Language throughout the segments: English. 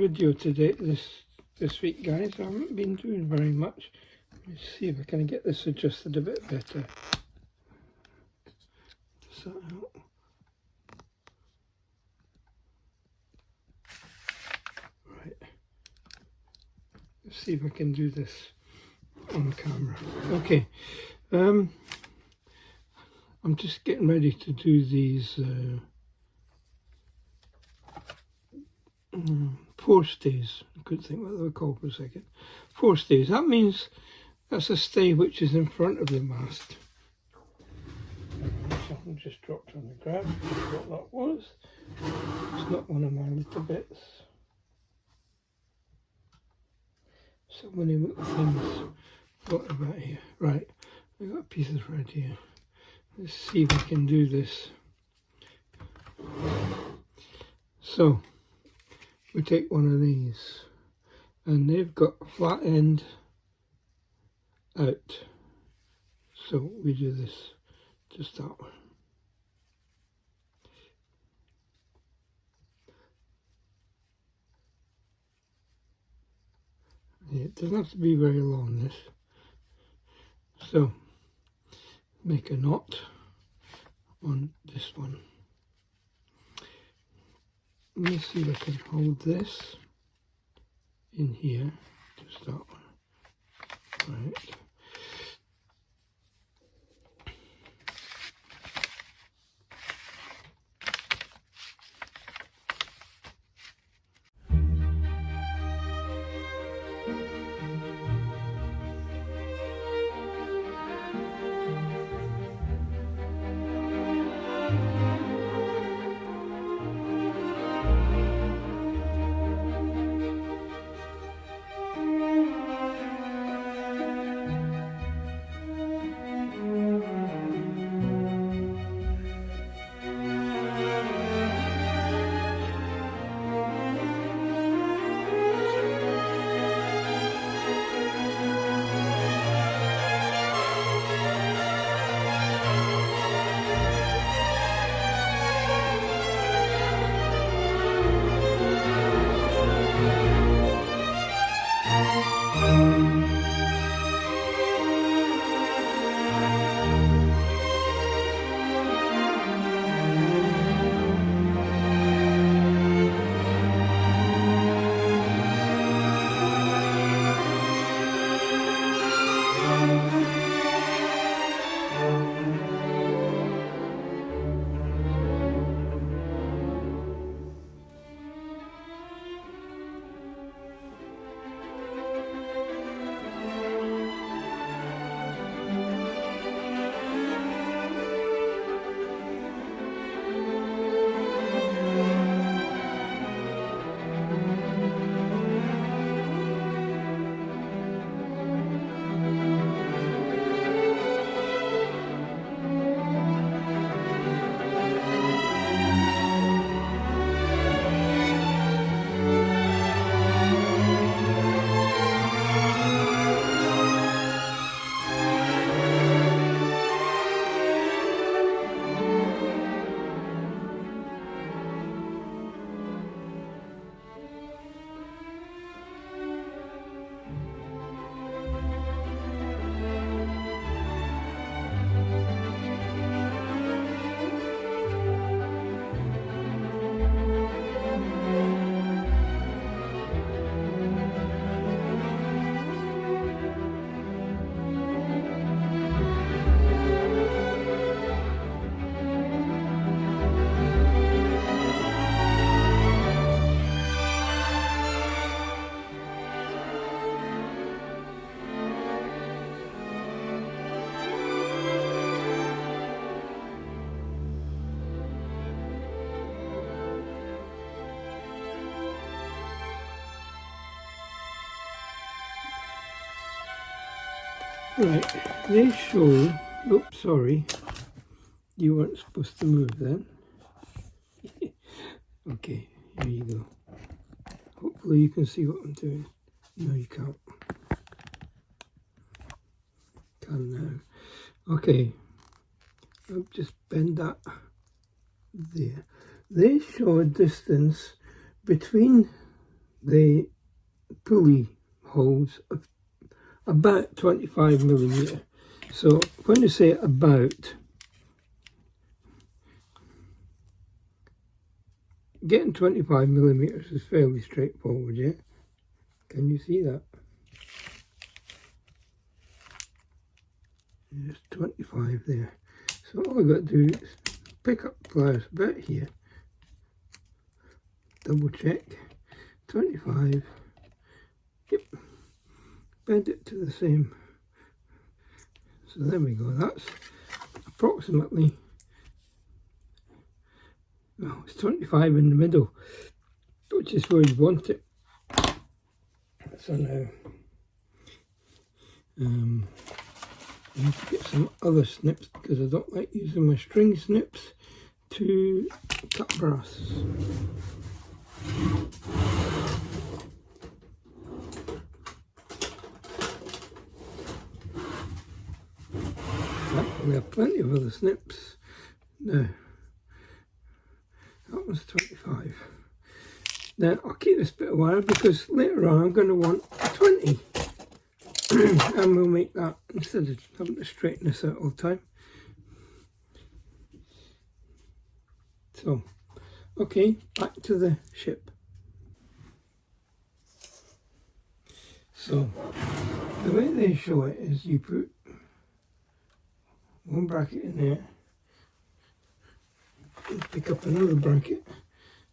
video today, this week, guys. I haven't been doing very much. Let's see if I can get this adjusted a bit better. Does that help? Right. Let's see if I can do this on camera. Okay. I'm just getting ready to do these forestays. I couldn't think what they were called for a second. Forestays. That means that's a stay which is in front of the mast. Something just dropped on the ground. What that was. It's not one of my little bits. So many little things. What about here? Right. I've got a piece of thread here. Let's see if I can do this. So we take one of these, and they've got a flat end out. So we do this, just that one. It doesn't have to be very long, this. So make a knot on this one. Let me see if I can hold this in here, just that one. Right. Right, they show, oops, sorry, you weren't supposed to move then. Okay, here you go. Hopefully you can see what I'm doing. No, you can't. Can now. Okay, I'll just bend that there. They show a distance between the pulley holes of about 25 millimeter. So when you say about, getting 25 millimeters is fairly straightforward, yeah? Can you see that? There's 25 there. So all I've got to do is pick up pliers about here, double check, 25, yep, bend it to the same. So there we go, that's approximately, well, it's 25 in the middle, which is where you want it. So now, I need to get some other snips because I don't like using my string snips to cut brass. We have plenty of other snips. Now, that one's 25. Now, I'll keep this bit of wire because later on I'm going to want a 20. And we'll make that instead of having to straighten this out all the time. So, okay, back to the ship. So, the way they show it is you put one bracket in there, and pick up another bracket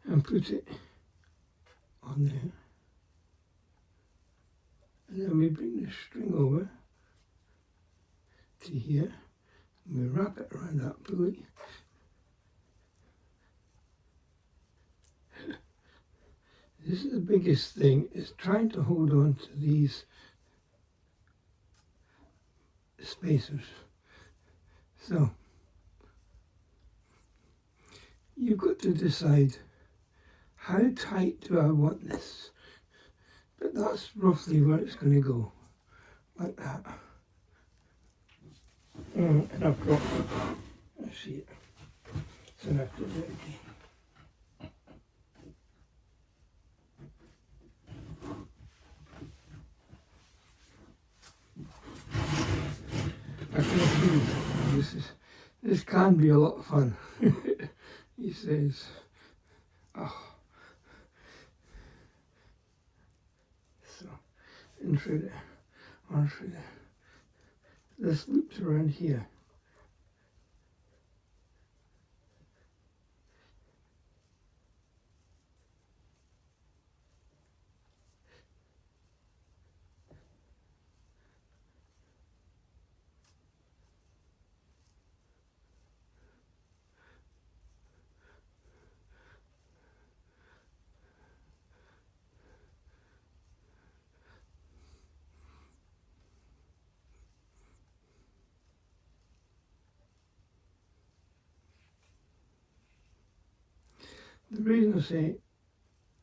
and put it on there. And then we bring the string over to here, and we wrap it around that pulley. This is the biggest thing, is trying to hold on to these spacers. So, you've got to decide how tight do I want this. But that's roughly where it's going to go, like that. And I've got, I see it, so I have to do it again. I can see this can be a lot of fun. He says, oh. So, in through there, on through there. This loops around here. The reason I say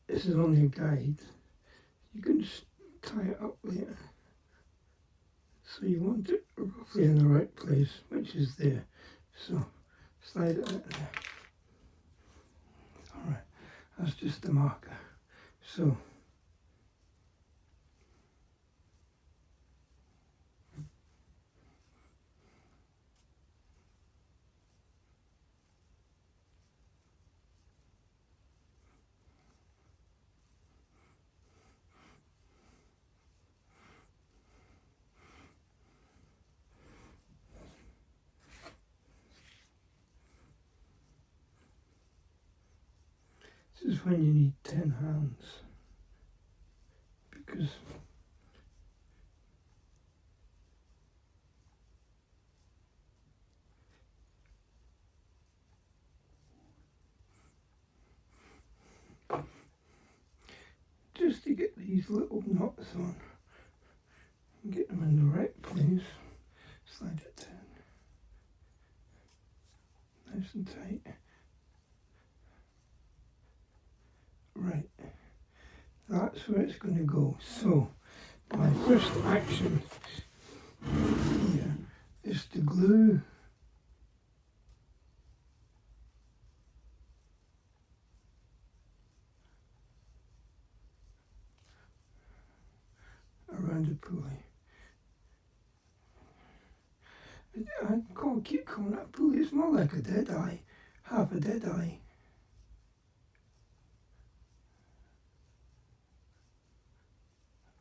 this is only a guide, you can just tie it up later. So you want it roughly in the right place, which is there. So slide it out there. Alright, that's just the marker. So this is when you need 10 hands, because just to get these little knots on and get them in the right place, slide it down nice and tight. Right, that's where it's going to go. So my first action here is to glue around the pulley. I can't keep calling it a pulley, it's more like a dead eye, half a dead eye.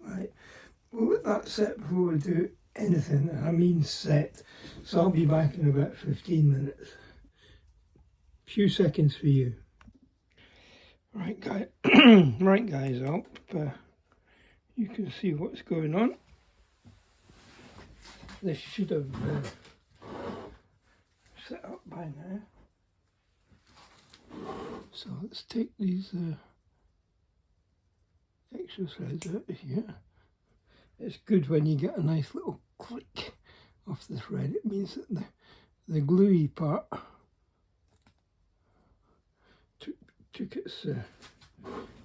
Right, well with that set before we do anything, I mean set, so I'll be back in about 15 minutes. Few seconds for you. Right guys, right guys, I hope you can see what's going on. This should have set up by now. So let's take these extra threads out of here. It's good when you get a nice little click off the thread. It means that the gluey part took its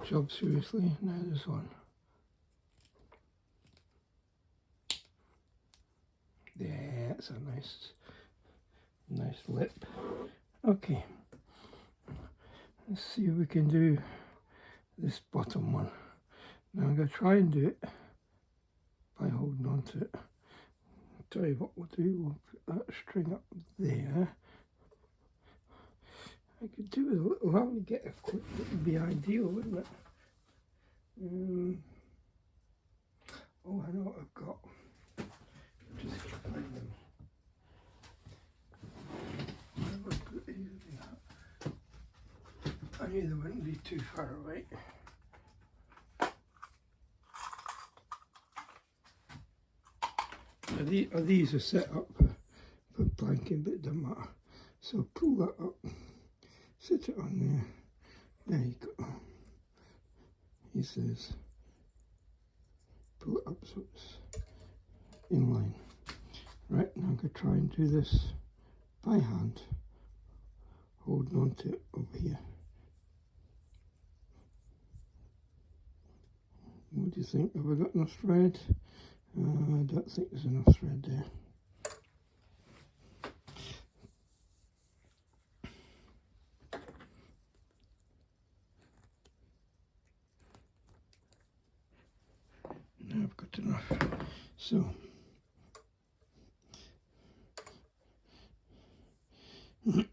job seriously. Now this one. Yeah, that's a nice lip. Okay, let's see if we can do this bottom one. Now I'm going to try and do it by holding on to it. I'll tell you what we'll do, we'll put that string up there. I could do with a little help to get a clip, that would be ideal, wouldn't it? Oh, I know what I've got. Just find them. Put these in that. I knew they wouldn't be too far away. These are set up for planking, but it doesn't matter. So pull that up, sit it on there. There you go. He says, pull it up so it's in line. Right, now I'm going to try and do this by hand, holding on to it over here. What do you think? Have I got enough thread? I don't think there's enough thread there. Now I've got enough. So make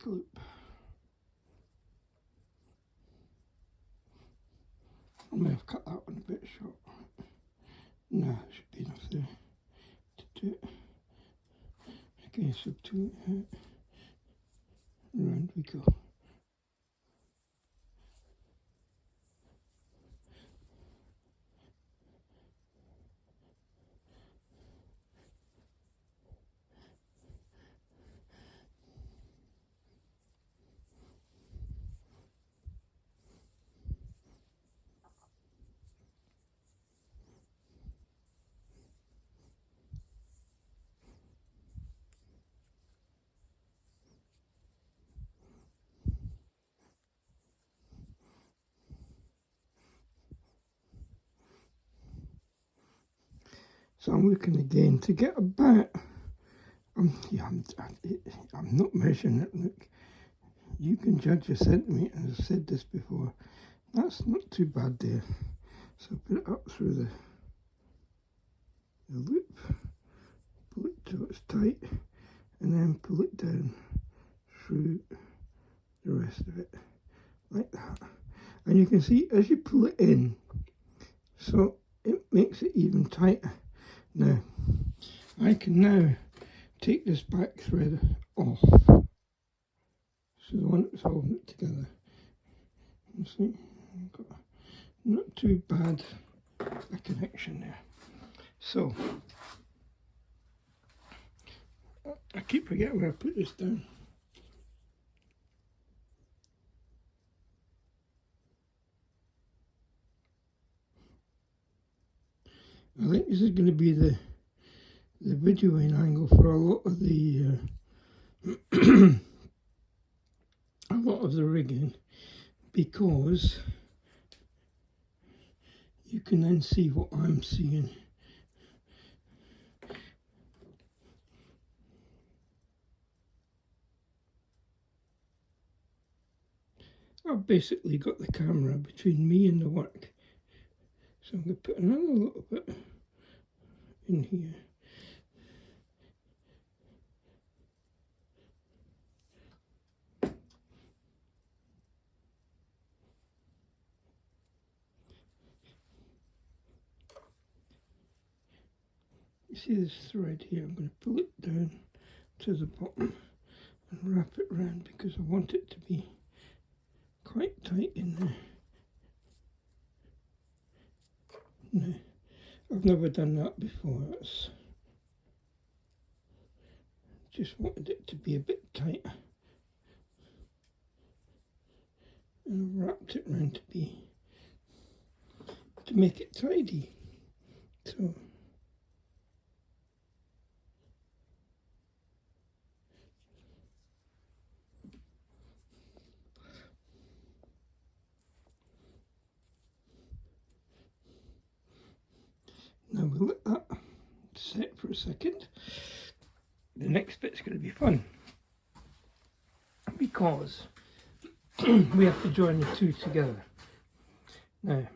a loop. I may have cut that one a bit short. No, it should be enough there to do it. Okay, so to round we go. So I'm looking again to get about, yeah, I'm not measuring it, look. You can judge your centimetres, I've said this before. That's not too bad there. So put it up through the loop, pull it till it's tight, and then pull it down through the rest of it, like that. And you can see as you pull it in, so it makes it even tighter. Now, I can now take this back thread off. So the one that's holding it together. You see, got not too bad a connection there. So, I keep forgetting where I put this down. I think this is going to be the videoing angle for a lot of the rigging, because you can then see what I'm seeing. I've basically got the camera between me and the work. So I'm going to put another little bit in here. You see this thread here? I'm going to pull it down to the bottom and wrap it around because I want it to be quite tight in there. No, I've never done that before. Just wanted it to be a bit tighter. And I've wrapped it around to make it tidy. So now we'll let that set for a second. The next bit's going to be fun because we have to join the two together. Now,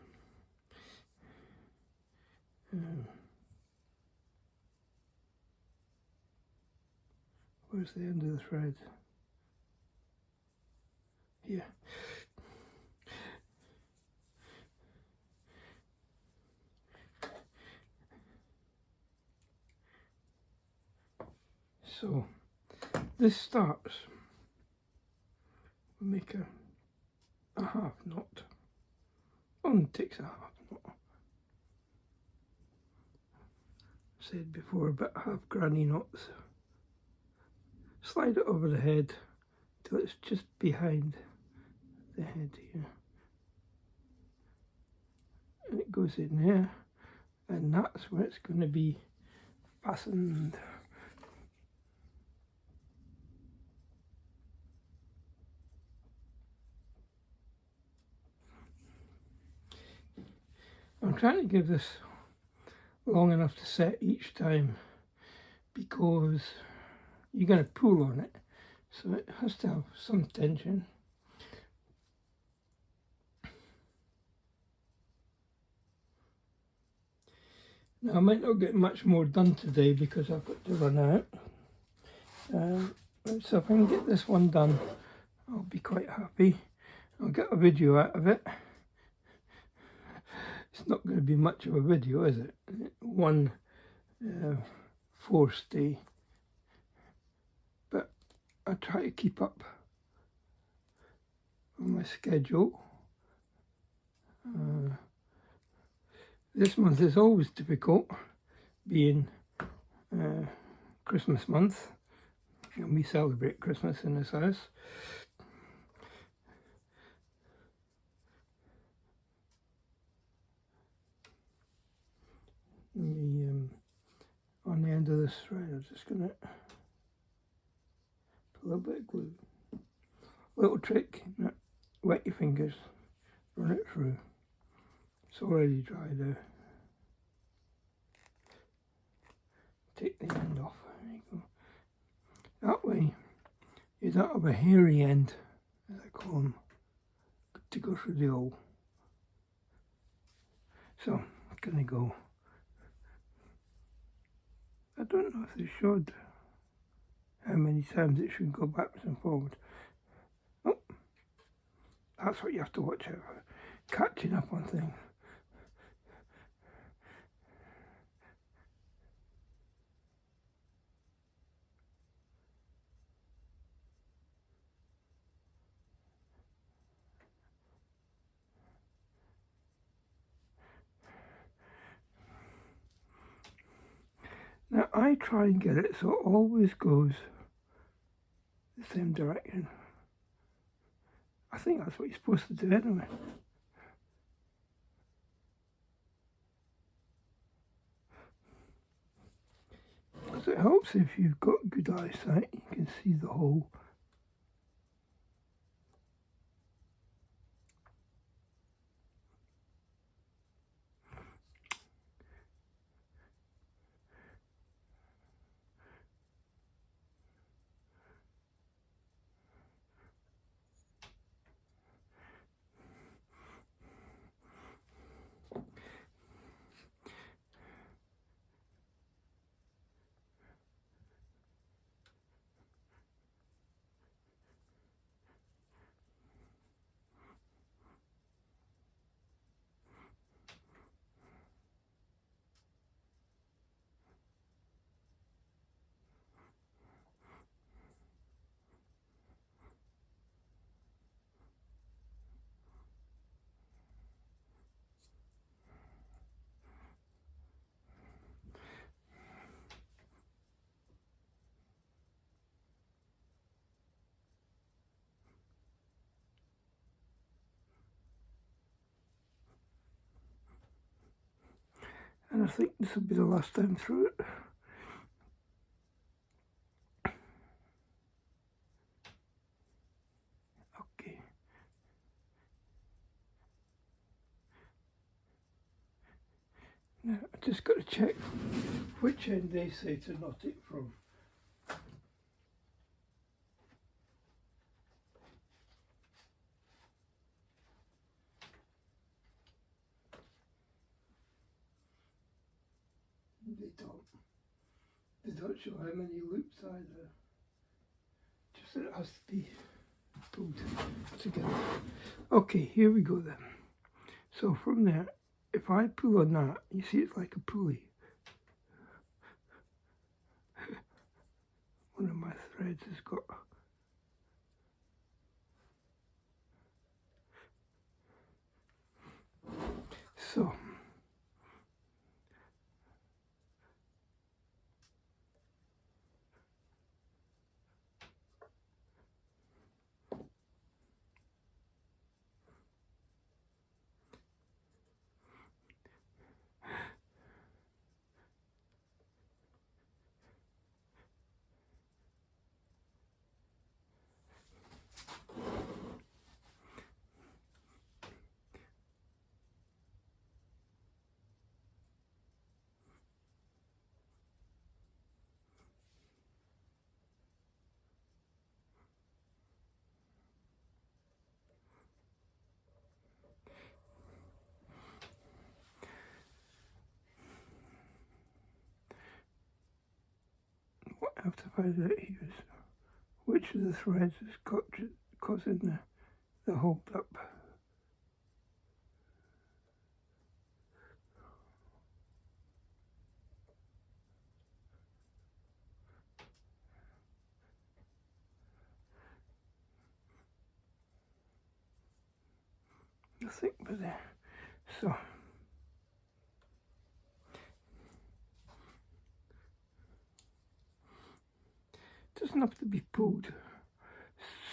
where's the end of the thread? Here. So this starts, we make a half knot, only takes a half knot. Said before about half granny knots. Slide it over the head till it's just behind the head here. And it goes in there, and that's where it's going to be fastened. I'm trying to give this long enough to set each time because you're going to pull on it, so it has to have some tension. Now I might not get much more done today because I've got to run out, so if I can get this one done I'll be quite happy. I'll get a video out of it. It's not going to be much of a video, is it? One forestay, but I try to keep up on my schedule. This month is always difficult, being Christmas month, and we celebrate Christmas in this house. On the end of this thread, I'm just going to put a little bit of glue. Little trick, wet your fingers, run it through. It's already dried out. Take the end off, there you go. That way you don't have a hairy end, as I call them, to go through the hole. So, I'm going to go. I don't know if they showed how many times it should go backwards and forward. Oh, that's what you have to watch out for, catching up on things. Now I try and get it so it always goes the same direction. I think that's what you're supposed to do anyway. Because it helps if you've got good eyesight, you can see the hole. And I think this will be the last time through it. Okay. Now I just got to check which end they say to knot it from. They don't show how many loops either. Just that it has to be pulled together. Okay, here we go then. So from there, if I pull on that, you see it's like a pulley. One of my threads has got so what I have to find out here is which of the threads is causing the hold up. I think by there. So it doesn't have to be pulled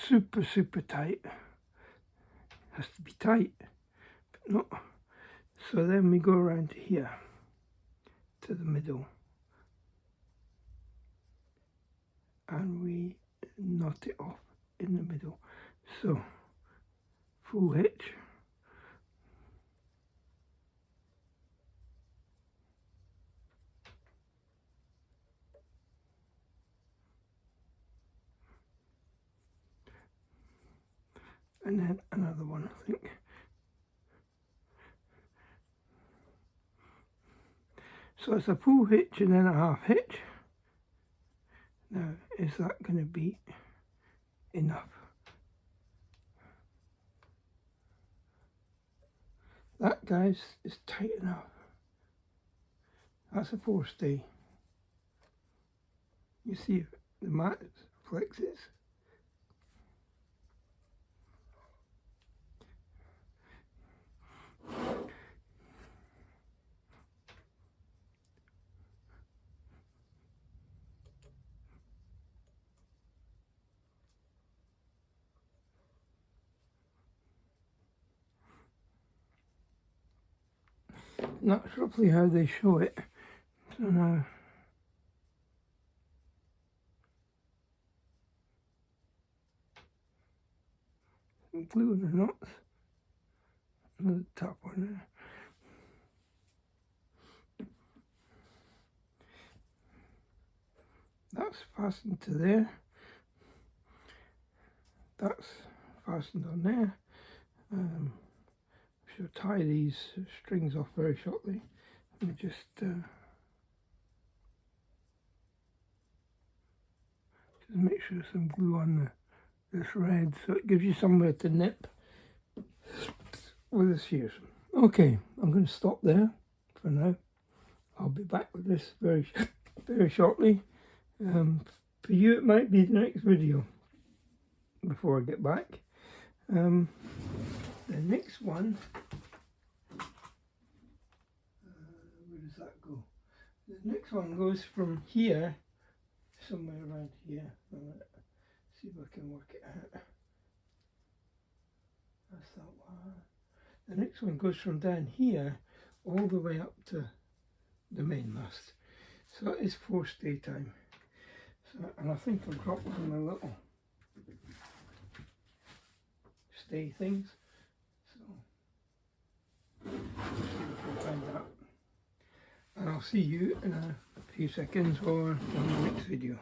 super tight. It has to be tight, but not. So then we go around to here, to the middle, and we knot it off in the middle. So full hitch. And then another one, I think. So it's a full hitch and then a half hitch. Now, is that going to be enough? That, guys, is tight enough. That's a forestay. You see the mat flexes. And that's roughly how they show it. So now glue the knots on the top one there. That's fastened to there. That's fastened on there. I shall tie these strings off very shortly. Let me just make sure some glue on the thread so it gives you somewhere to nip with the shears. Okay, I'm going to stop there for now. I'll be back with this very shortly. For you it might be the next video before I get back. The next one, where does that go? The next one goes from here, somewhere around here. See if I can work it out. That's that one. The next one goes from down here all the way up to the main mast. So it's forestay time. So, and I think I've got one of my little stay things. So we'll find that. And I'll see you in a few seconds or on the next video.